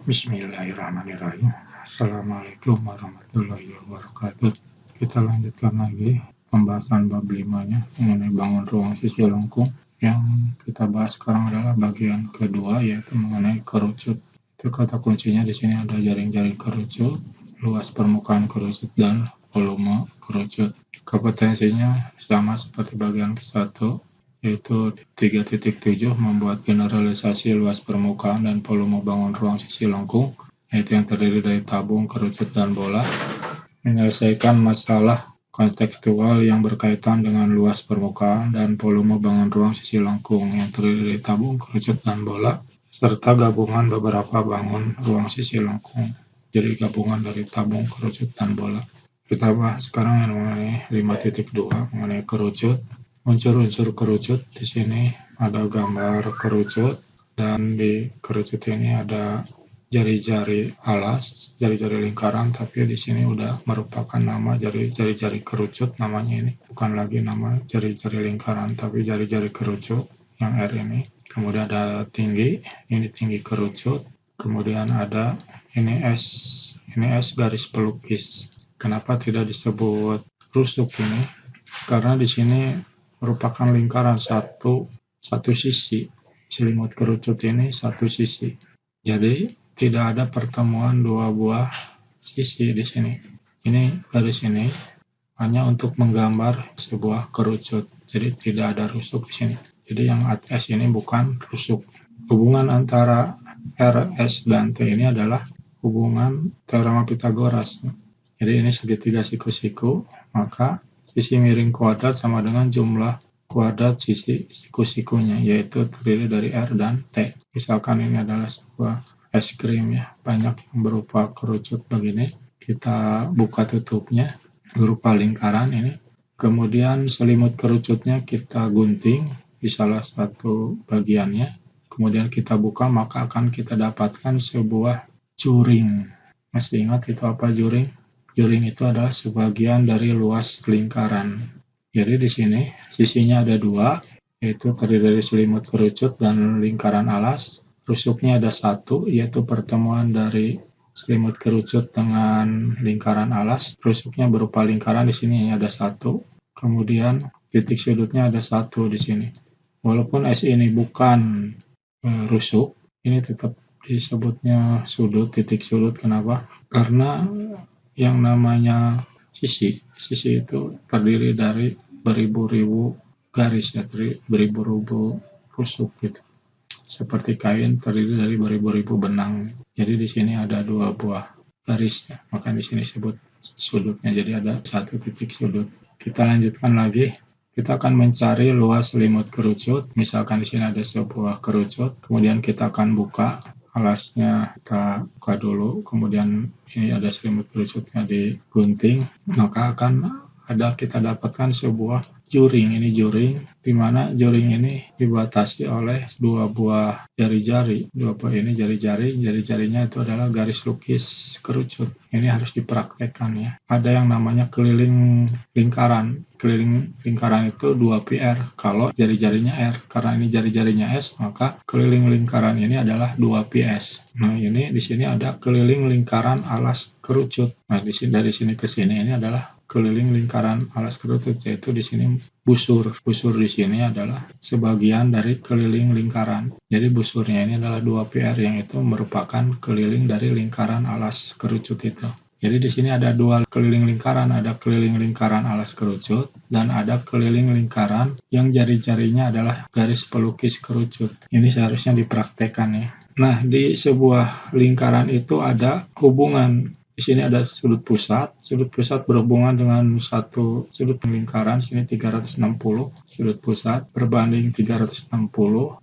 Bismillahirrahmanirrahim. Assalamualaikum warahmatullahi wabarakatuh. Kita lanjutkan lagi pembahasan bab 5-nya mengenai bangun ruang sisi lengkung. Yang kita bahas sekarang adalah bagian kedua, yaitu mengenai kerucut. Itu kata kuncinya di sini ada jaring-jaring kerucut, luas permukaan kerucut, dan volume kerucut. Kompetensinya sama seperti bagian ke-1, yaitu 3.7 membuat generalisasi luas permukaan dan volume bangun ruang sisi lengkung, yaitu yang terdiri dari tabung, kerucut, dan bola. Menyelesaikan masalah kontekstual yang berkaitan dengan luas permukaan dan volume bangun ruang sisi lengkung yang terdiri dari tabung, kerucut, dan bola, serta gabungan beberapa bangun ruang sisi lengkung. Jadi gabungan dari tabung, kerucut, dan bola. Kita bahas sekarang yang mengenai 5.2 mengenai kerucut. Unsur-unsur kerucut di sini ada gambar kerucut, dan di kerucut ini ada jari-jari alas, jari-jari lingkaran, tapi di sini udah merupakan nama jari-jari kerucut namanya ini, bukan lagi nama jari-jari lingkaran, tapi jari-jari kerucut yang R ini. Kemudian ada tinggi, ini tinggi kerucut. Kemudian ada ini S garis pelukis. Kenapa tidak disebut rusuk ini? Karena di sini merupakan lingkaran satu sisi. Selimut kerucut ini satu sisi. Jadi tidak ada pertemuan dua buah sisi di sini. Ini garis ini hanya untuk menggambar sebuah kerucut. Jadi tidak ada rusuk di sini. Jadi yang S ini bukan rusuk. Hubungan antara R, S, dan T ini adalah hubungan teorema Pythagoras. Jadi ini segitiga siku-siku, maka sisi miring kuadrat sama dengan jumlah kuadrat sisi siku-sikunya, yaitu terdiri dari R dan T. Misalkan ini adalah sebuah es krim ya, banyak yang berupa kerucut begini. Kita buka tutupnya berupa lingkaran ini. Kemudian selimut kerucutnya kita gunting di salah satu bagiannya. Kemudian kita buka, maka akan kita dapatkan sebuah juring. Masih ingat itu apa juring? Juring itu adalah sebagian dari luas lingkaran. Jadi di sini sisinya ada dua, yaitu terdiri dari selimut kerucut dan lingkaran alas. Rusuknya ada satu, yaitu pertemuan dari selimut kerucut dengan lingkaran alas. Rusuknya berupa lingkaran, di sini ada satu. Kemudian titik sudutnya ada satu di sini. Walaupun S ini bukan rusuk, ini tetap disebutnya sudut, titik sudut. Kenapa? Karena yang namanya sisi itu terdiri dari beribu-ribu garis ya, beribu-ribu rusuk gitu. Seperti kain terdiri dari beribu-ribu benang. Jadi di sini ada dua buah garis ya, maka di sini disebut sudutnya. Jadi ada satu titik sudut. Kita lanjutkan lagi. Kita akan mencari luas selimut kerucut. Misalkan di sini ada sebuah kerucut, kemudian kita akan buka alasnya, kita buka dulu, kemudian ini ada selimut kerucutnya digunting, maka akan ada kita dapatkan sebuah juring. Ini juring, di mana juring ini dibatasi oleh dua buah jari-jari. Dua buah ini jari-jarinya itu adalah garis lukis kerucut. Ini harus dipraktekkan ya. Ada yang namanya keliling lingkaran. Keliling lingkaran itu 2πr. Kalau jari-jarinya R, karena ini jari-jarinya S, maka keliling lingkaran ini adalah 2πs. Nah, ini di sini ada keliling lingkaran alas kerucut. Nah, di sini dari sini ke sini ini adalah keliling lingkaran alas kerucut, yaitu di sini busur. Busur di sini adalah sebagian dari keliling lingkaran. Jadi busurnya ini adalah 2πr, yang itu merupakan keliling dari lingkaran alas kerucut itu. Jadi di sini ada dua keliling lingkaran, ada keliling lingkaran alas kerucut dan ada keliling lingkaran yang jari-jarinya adalah garis pelukis kerucut. Ini seharusnya dipraktekkan ya. Nah, di sebuah lingkaran itu ada hubungan. Di sini ada sudut pusat berhubungan dengan satu sudut lingkaran, sini 360, sudut pusat berbanding 360,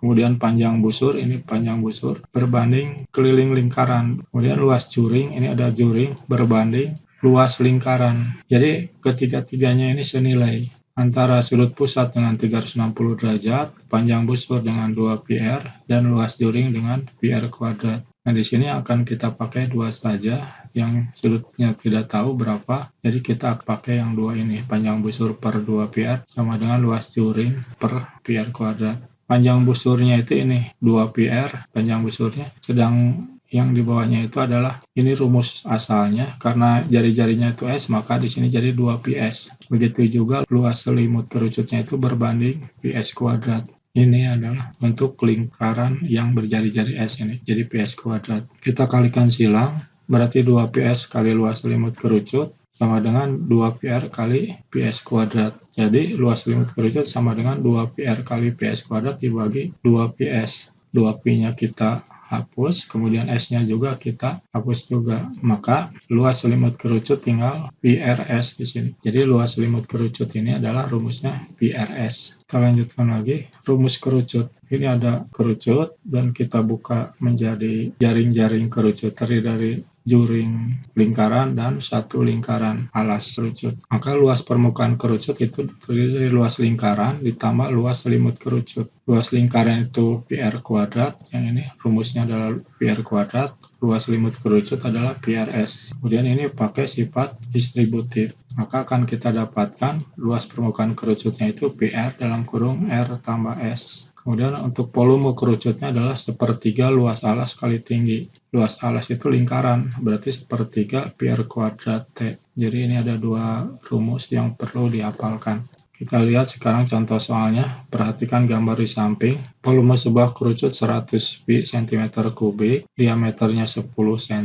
kemudian panjang busur, ini panjang busur, berbanding keliling lingkaran, kemudian luas juring, ini ada juring, berbanding luas lingkaran. Jadi ketiga-tiganya ini senilai. Antara sudut pusat dengan 360 derajat, panjang busur dengan 2πr, dan luas juring dengan πr kuadrat. Nah, di sini akan kita pakai dua saja, yang sudutnya tidak tahu berapa, jadi kita pakai yang dua ini, panjang busur per 2πr sama dengan luas juring per πr kuadrat. Panjang busurnya itu ini 2πr, panjang busurnya, sedang yang di bawahnya itu adalah ini rumus asalnya, karena jari-jarinya itu S, maka di sini jadi 2πs. Begitu juga luas selimut kerucutnya itu berbanding πs kuadrat. Ini adalah untuk lingkaran yang berjari-jari S ini, jadi πs kuadrat. Kita kalikan silang, berarti 2πs kali luas selimut kerucut sama dengan 2πr kali πs kuadrat. Jadi luas selimut kerucut sama dengan 2πr kali πs kuadrat dibagi 2πs. 2pi-nya kita hapus, kemudian S-nya juga kita hapus juga. Maka luas selimut kerucut tinggal PRS di sini. Jadi luas selimut kerucut ini adalah rumusnya PRS. Kita lanjutkan lagi, rumus kerucut. Ini ada kerucut dan kita buka menjadi jaring-jaring kerucut terdiri dari juring lingkaran dan satu lingkaran alas kerucut. Maka luas permukaan kerucut itu terdiri dari luas lingkaran ditambah luas selimut kerucut. Luas lingkaran itu PR kuadrat, yang ini rumusnya adalah PR kuadrat, luas selimut kerucut adalah PRS. Kemudian ini pakai sifat distributif. Maka akan kita dapatkan luas permukaan kerucutnya itu PR dalam kurung R tambah S. Kemudian untuk volume kerucutnya adalah sepertiga luas alas kali tinggi. Luas alas itu lingkaran, berarti sepertiga PR kuadrat T. Jadi ini ada dua rumus yang perlu dihafalkan. Kita lihat sekarang contoh soalnya. Perhatikan gambar di samping. Volume sebuah kerucut 100 pi cm kubik, diameternya 10 cm,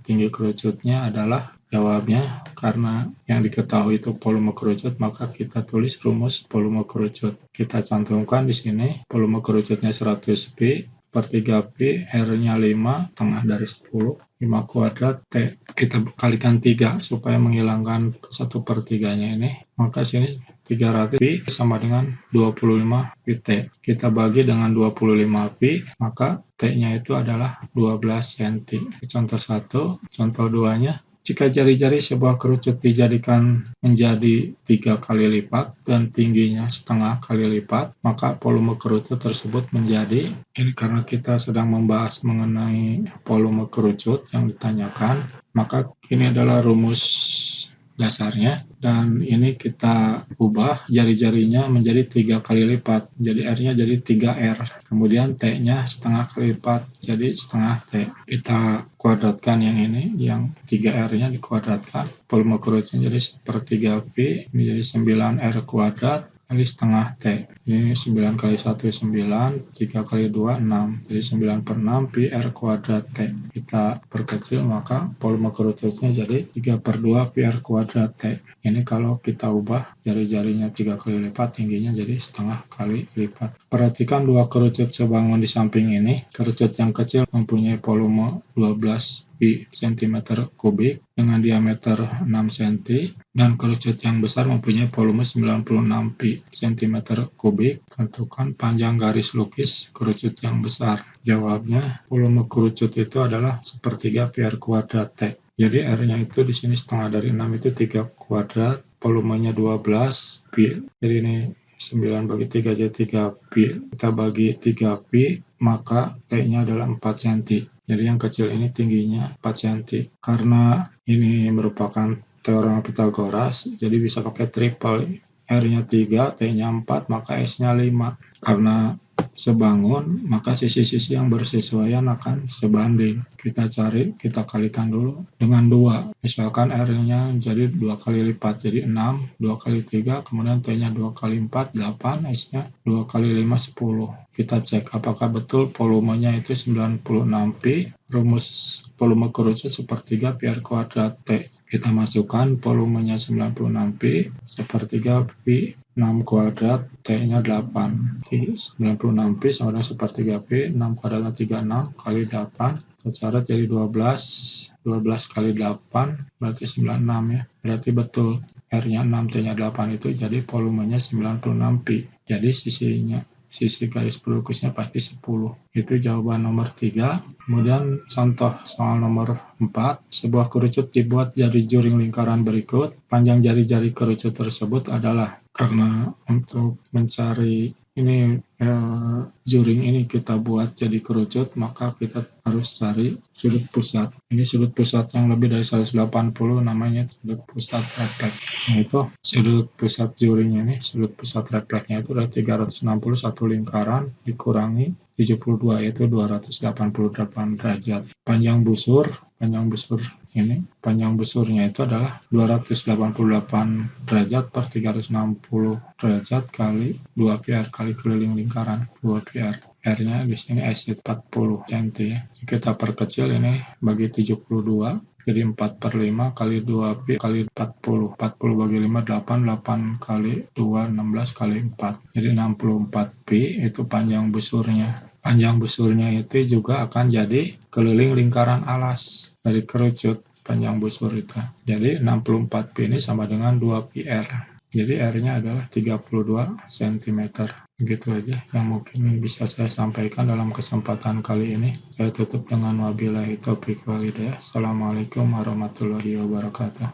tinggi kerucutnya adalah, jawabnya, karena yang diketahui itu volume kerucut, maka kita tulis rumus volume kerucut. Kita cantumkan di sini, volume kerucutnya 100 pi, per 3 pi, R-nya 5, tengah dari 10, 5 kuadrat, T. Kita kalikan 3 supaya menghilangkan 1/3-nya ini. Maka sini 300 pi sama dengan 25 pi T. Kita bagi dengan 25 pi, maka T-nya itu adalah 12 cm. Contoh 1, contoh 2-nya. Jika jari-jari sebuah kerucut dijadikan menjadi 3 kali lipat dan tingginya setengah kali lipat, maka volume kerucut tersebut menjadi, ini karena kita sedang membahas mengenai volume kerucut yang ditanyakan, maka ini adalah rumus dasarnya, dan ini kita ubah jari-jarinya menjadi 3 kali lipat, jadi R-nya jadi 3R, kemudian T-nya setengah kali lipat, jadi setengah T. Kita kuadratkan yang ini, yang 3R-nya dikuadratkan, volume kerucutnya jadi sepertiga pi, ini jadi 9R kuadrat, kali setengah T. Ini 9 kali 1, 9, 3 kali 2, 6. Jadi 9/6 pi R kuadrat T. Kita perkecil, maka volume kerucutnya jadi 3/2 pi R kuadrat T. Ini kalau kita ubah jari-jarinya 3 kali lipat, tingginya jadi setengah kali lipat. Perhatikan dua kerucut sebangun di samping ini. Kerucut yang kecil mempunyai volume 12 pi cm kubik dengan diameter 6 cm, dan kerucut yang besar mempunyai volume 96 pi cm kubik. Tentukan panjang garis lukis kerucut yang besar. Jawabnya, volume kerucut itu adalah sepertiga pi R kuadrat T. Jadi R-nya itu di sini setengah dari 6 itu 3 kuadrat, volumenya 12 pi. Jadi ini 9 bagi 3 jadi 3 pi. Kita bagi 3 pi, maka T-nya adalah 4 cm. Jadi yang kecil ini tingginya 4 cm. Karena ini merupakan teorema Pythagoras, jadi bisa pakai triple. R-nya 3, T-nya 4, maka S-nya 5. Karena sebangun, maka sisi-sisi yang bersesuaian akan sebanding. Kita cari, kita kalikan dulu dengan 2. Misalkan R-nya jadi 2 kali lipat, jadi 6, 2 kali 3, kemudian T-nya 2 kali 4, 8, S-nya 2 kali 5, 10. Kita cek apakah betul volumenya itu 96 pi, rumus volume kerucut sepertiga pi R kuadrat T. Kita masukkan volumenya 96 pi, sepertiga pi 6 kuadrat, T-nya 8. Jadi 96 pi sama dengan sepertiga pi, 6 kuadratnya 36 kali 8, secara jadi 12, 12 kali 8, berarti 96 ya. Berarti betul, R-nya 6, T-nya 8 itu jadi volumenya 96 pi. Jadi sisi garis pelukisnya pasti 10. Itu jawaban nomor 3. Kemudian contoh soal nomor 4. Sebuah kerucut dibuat dari juring lingkaran berikut. Panjang jari-jari kerucut tersebut adalah, karena untuk mencari ini juring ini kita buat jadi kerucut, maka kita harus cari sudut pusat. Ini sudut pusat yang lebih dari 180, namanya sudut pusat refleks. Yaitu sudut pusat juring ini, sudut pusat refleksnya itu adalah 361 lingkaran dikurangi 72, yaitu 288 derajat. panjang busur panjang busurnya itu adalah 288 derajat per 360 derajat kali 2 pi r kali keliling lingkaran 2 pi r. R-nya di sini S 40 cm ya. Kita perkecil ini bagi 72, jadi 4/5 kali 2 pi kali 40. 40 bagi 5 8, 8 kali 2 16 kali 4. Jadi 64 pi itu panjang busurnya. Panjang busurnya itu juga akan jadi keliling lingkaran alas dari kerucut panjang busur itu. Jadi 64 pi ini sama dengan 2 pi r. Jadi R-nya adalah 32 cm. Begitu aja yang mungkin bisa saya sampaikan dalam kesempatan kali ini. Saya tutup dengan wabillahi taufiq wal hidayah. Assalamualaikum warahmatullahi wabarakatuh.